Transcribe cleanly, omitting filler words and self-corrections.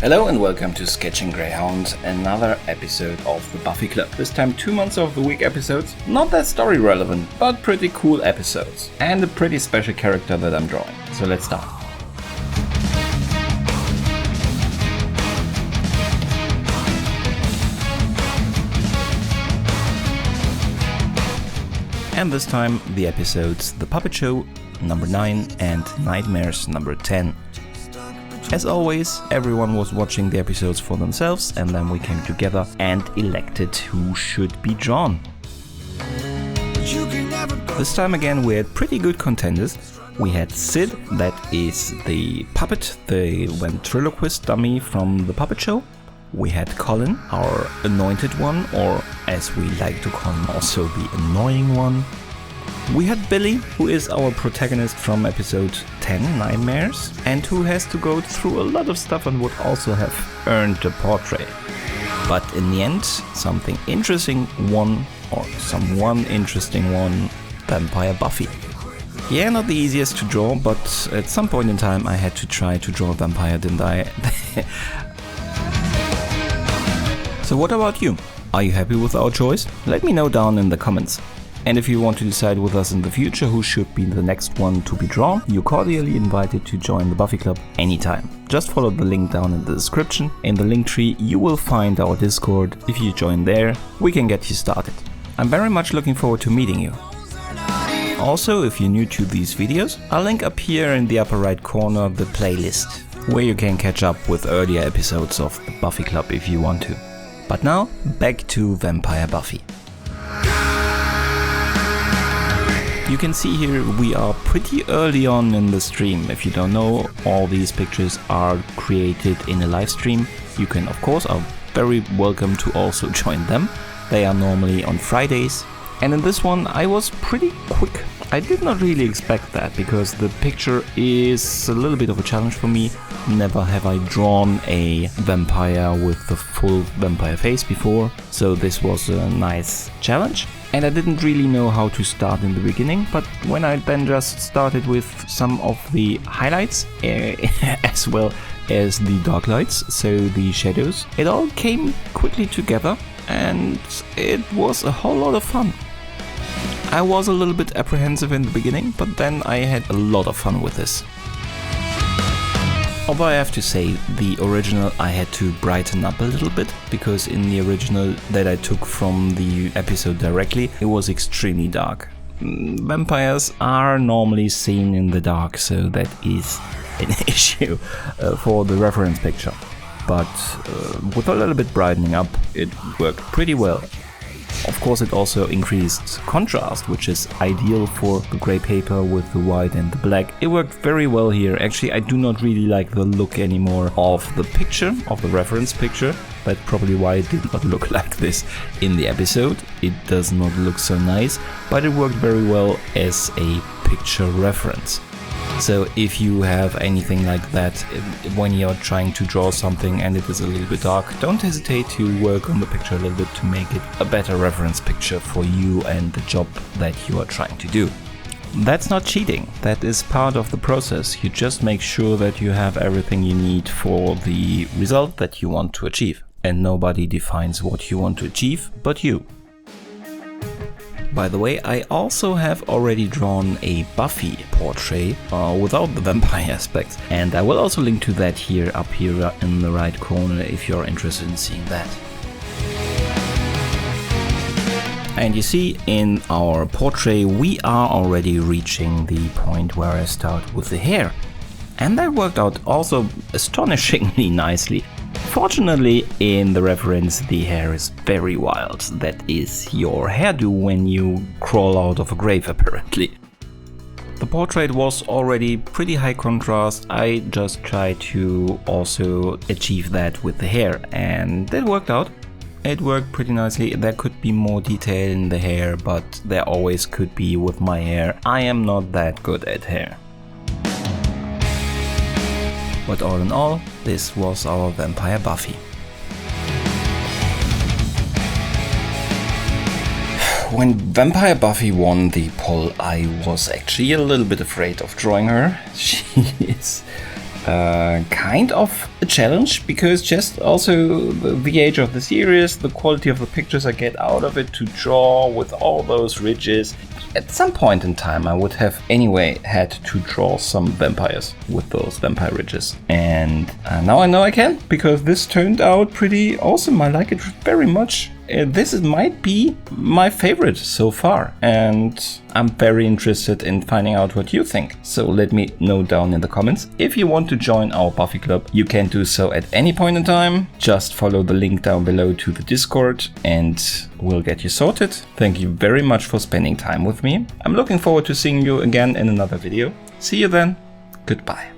Hello and welcome to Sketching Greyhound, another episode of the Buffy Club. This time 2 months of the week episodes, not that story relevant, but pretty cool episodes. And a pretty special character that I'm drawing. So let's start. And this time the episodes The Puppet Show number 9 and Nightmares number 10. As always, everyone was watching the episodes for themselves, and then we came together and elected who should be drawn. This time again we had pretty good contenders. We had Sid, that is the puppet, the ventriloquist dummy from the Puppet Show. We had Colin, our anointed one, or as we like to call him, also the annoying one. We had Billy, who is our protagonist from episode 10, Nightmares, and who has to go through a lot of stuff and would also have earned a portrait. But in the end, something interesting won, or someone interesting won, Vampire Buffy. Yeah, not the easiest to draw, but at some point in time I had to try to draw a vampire, didn't I? So what about you? Are you happy with our choice? Let me know down in the comments. And if you want to decide with us in the future who should be the next one to be drawn, you're cordially invited to join the Buffy Club anytime. Just follow the link down in the description. In the link tree you will find our Discord. If you join there, we can get you started. I'm very much looking forward to meeting you. Also, if you're new to these videos, I'll link up here in the upper right corner the playlist, where you can catch up with earlier episodes of the Buffy Club if you want to. But now, back to Vampire Buffy. You can see here we are pretty early on in the stream. If you don't know, all these pictures are created in a live stream. You can, of course, are very welcome to also join them. They are normally on Fridays. And in this one I was pretty quick. I did not really expect that, because the picture is a little bit of a challenge for me. Never have I drawn a vampire with the full vampire face before, so this was a nice challenge. And I didn't really know how to start in the beginning, but when I then just started with some of the highlights, as well as the dark lights, so the shadows, it all came quickly together and it was a whole lot of fun. I was a little bit apprehensive in the beginning, but then I had a lot of fun with this. Although I have to say, the original I had to brighten up a little bit, because in the original that I took from the episode directly, it was extremely dark. Vampires are normally seen in the dark, so that is an issue for the reference picture. But with a little bit brightening up, it worked pretty well. Of course, it also increased contrast, which is ideal for the grey paper with the white and the black. It worked very well here. Actually, I do not really like the look anymore of the picture, of the reference picture. That's probably why it did not look like this in the episode. It does not look so nice, but it worked very well as a picture reference. So if you have anything like that, when you're trying to draw something and it is a little bit dark, don't hesitate to work on the picture a little bit to make it a better reference picture for you and the job that you are trying to do. That's not cheating, that is part of the process. You just make sure that you have everything you need for the result that you want to achieve. And nobody defines what you want to achieve but you. By the way, I also have already drawn a Buffy portrait without the vampire aspects, and I will also link to that here up here in the right corner if you're interested in seeing that. And you see, in our portrait we are already reaching the point where I start with the hair. And that worked out also astonishingly nicely. Fortunately, in the reference, the hair is very wild. That is your hairdo when you crawl out of a grave, apparently. The portrait was already pretty high contrast. I just tried to also achieve that with the hair, and it worked out. It worked pretty nicely. There could be more detail in the hair, but there always could be with my hair. I am not that good at hair. But all in all, this was our Vampire Buffy. When Vampire Buffy won the poll, I was actually a little bit afraid of drawing her. She is kind of a challenge, because just also the age of the series, the quality of the pictures I get out of it to draw with all those ridges. At some point in time I would have anyway had to draw some vampires with those vampire ridges, and now I know I can, because this turned out pretty awesome. I like it very much. This might be my favorite so far, and I'm very interested in finding out what you think. So let me know down in the comments. If you want to join our Buffy club, you can do so at any point in time. Just follow the link down below to the Discord and we'll get you sorted. Thank you very much for spending time with me. I'm looking forward to seeing you again in another video. See you then. Goodbye.